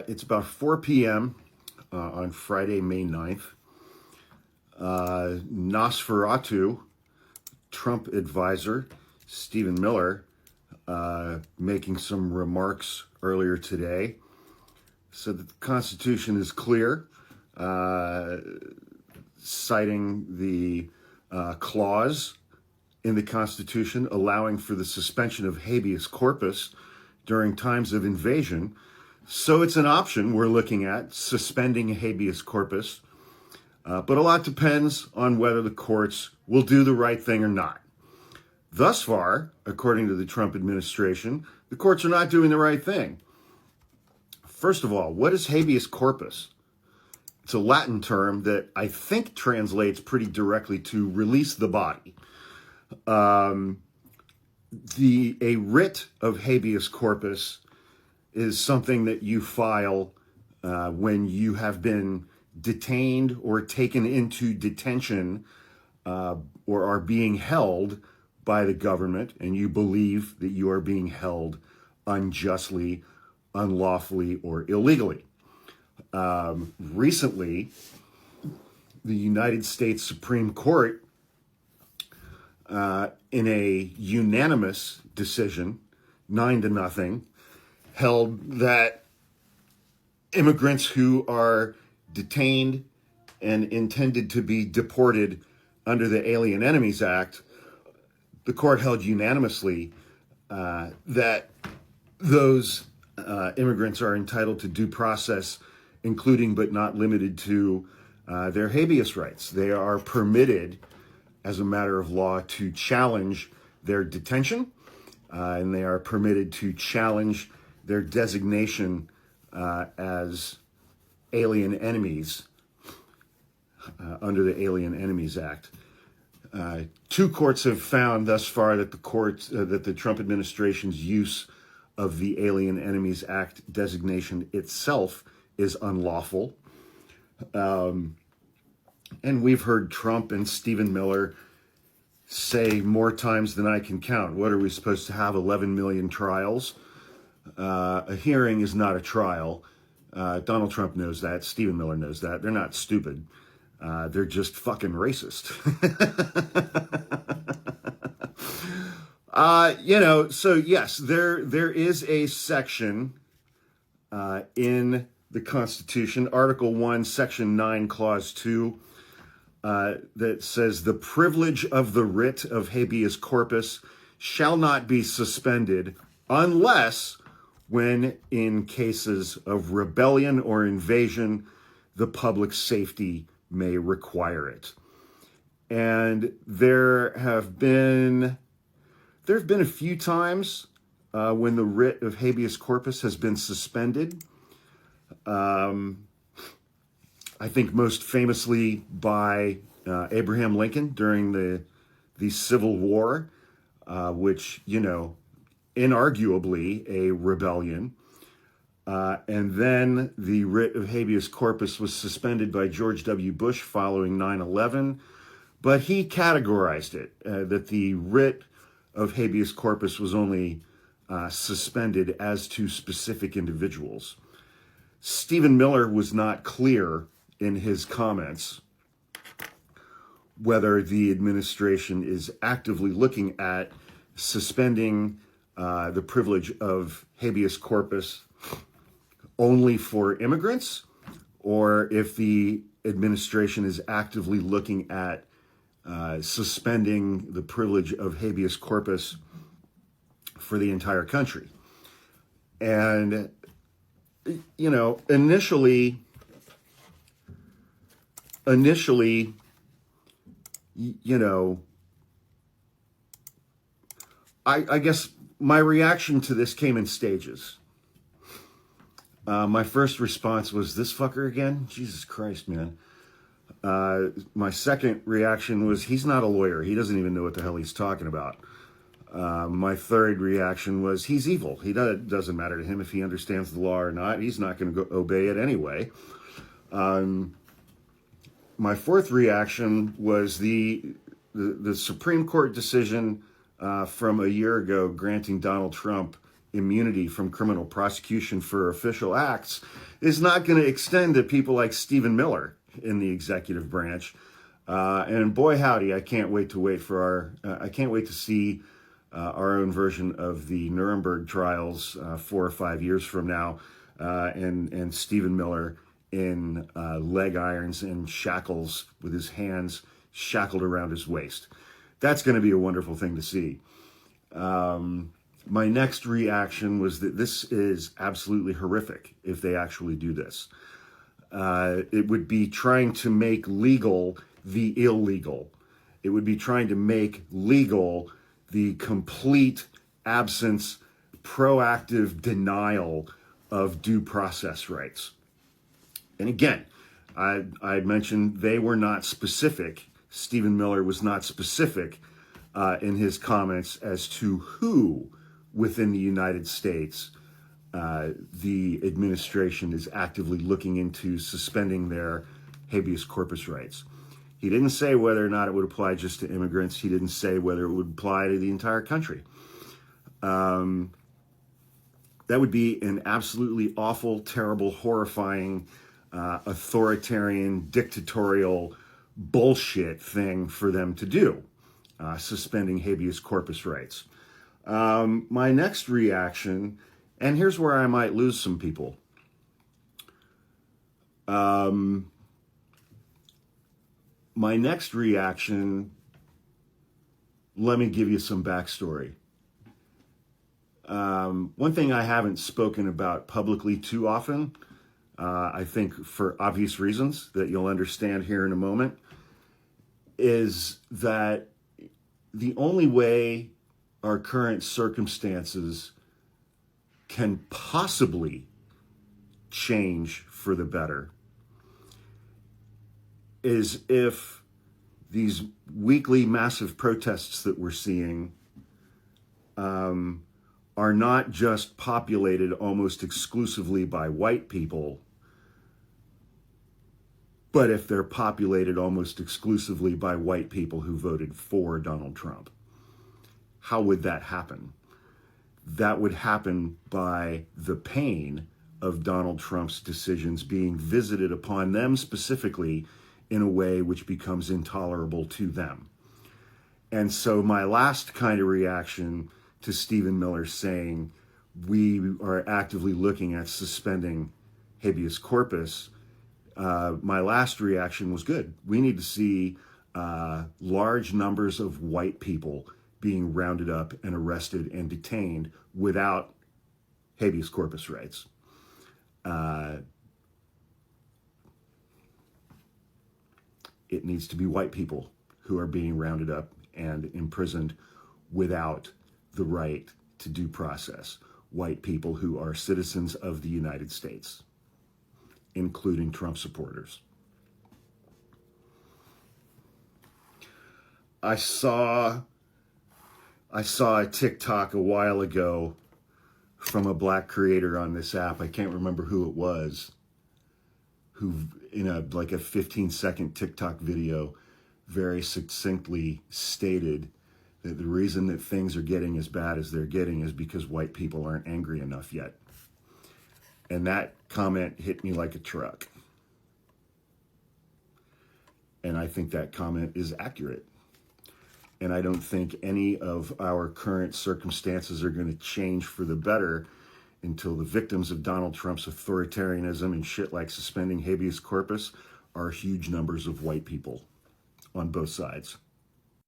It's about 4 p.m. On Friday, May 9th. Nosferatu, Trump advisor Stephen Miller, making some remarks earlier today, said that the Constitution is clear, citing the clause in the Constitution allowing for the suspension of habeas corpus during times of invasion. So it's an option we're looking at, suspending habeas corpus. But a lot depends on whether the courts will do the right thing or not. Thus far, according to the Trump administration, the courts are not doing the right thing. First of all, what is habeas corpus? It's a Latin term that I think translates pretty directly to release the body. A writ of habeas corpus is something that you file when you have been detained or taken into detention or are being held by the government, and you believe that you are being held unjustly, unlawfully, or illegally. Recently, the United States Supreme Court, in a unanimous decision, 9-0, held that immigrants who are detained and intended to be deported under the Alien Enemies Act, the court held unanimously that those immigrants are entitled to due process, including but not limited to their habeas rights. They are permitted, as a matter of law, to challenge their detention, and they are permitted to challenge their designation as alien enemies under the Alien Enemies Act. Two courts have found thus far that the Trump administration's use of the Alien Enemies Act designation itself is unlawful. And we've heard Trump and Stephen Miller say more times than I can count. What are we supposed to have, 11 million trials? A hearing is not a trial. Donald Trump knows that. Stephen Miller knows that. They're not stupid. They're just fucking racist. So yes, there is a section in the Constitution, Article 1, Section 9, Clause 2, that says the privilege of the writ of habeas corpus shall not be suspended unless when in cases of rebellion or invasion, the public safety may require it. And there have been a few times when the writ of habeas corpus has been suspended. I think most famously by Abraham Lincoln during the Civil War, which, inarguably a rebellion. And then the writ of habeas corpus was suspended by George W. Bush following 9/11. But he categorized it, that the writ of habeas corpus was only suspended as to specific individuals. Stephen Miller was not clear in his comments whether the administration is actively looking at suspending the privilege of habeas corpus only for immigrants, or if the administration is actively looking at suspending the privilege of habeas corpus for the entire country. And, initially, I guess my reaction to this came in stages. My first response was, this fucker again? Jesus Christ, man. My second reaction was, he's not a lawyer. He doesn't even know what the hell he's talking about. My third reaction was, he's evil. It doesn't matter to him if he understands the law or not. He's not going to obey it anyway. My fourth reaction was the Supreme Court decision from a year ago granting Donald Trump immunity from criminal prosecution for official acts is not going to extend to people like Stephen Miller in the executive branch. And boy, howdy, I can't wait to see our own version of the Nuremberg trials 4 or 5 years from now, and Stephen Miller in leg irons and shackles with his hands shackled around his waist. That's going to be a wonderful thing to see. My next reaction was that this is absolutely horrific if they actually do this. It would be trying to make legal the illegal. It would be trying to make legal the complete absence, proactive denial of due process rights. And again, I mentioned they were not specific. Stephen Miller was not specific in his comments as to who within the United States the administration is actively looking into suspending their habeas corpus rights. He didn't say whether or not it would apply just to immigrants. He didn't say whether it would apply to the entire country. That would be an absolutely awful, terrible, horrifying, authoritarian, dictatorial bullshit thing for them to do, suspending habeas corpus rights. My next reaction, and here's where I might lose some people. My next reaction, let me give you some backstory. One thing I haven't spoken about publicly too often, I think for obvious reasons that you'll understand here in a moment, is that the only way our current circumstances can possibly change for the better is if these weekly massive protests that we're seeing are not just populated almost exclusively by white people, but if they're populated almost exclusively by white people who voted for Donald Trump. How would that happen? That would happen by the pain of Donald Trump's decisions being visited upon them specifically in a way which becomes intolerable to them. And so my last kind of reaction to Stephen Miller saying we are actively looking at suspending habeas corpus, my last reaction was good. We need to see large numbers of white people being rounded up and arrested and detained without habeas corpus rights. It needs to be white people who are being rounded up and imprisoned without the right to due process. White people who are citizens of the United States, including Trump supporters. I saw a TikTok a while ago from a black creator on this app. I can't remember who it was, who in a 15-second TikTok video very succinctly stated that the reason that things are getting as bad as they're getting is because white people aren't angry enough yet. And that comment hit me like a truck. And I think that comment is accurate. And I don't think any of our current circumstances are going to change for the better until the victims of Donald Trump's authoritarianism and shit like suspending habeas corpus are huge numbers of white people on both sides.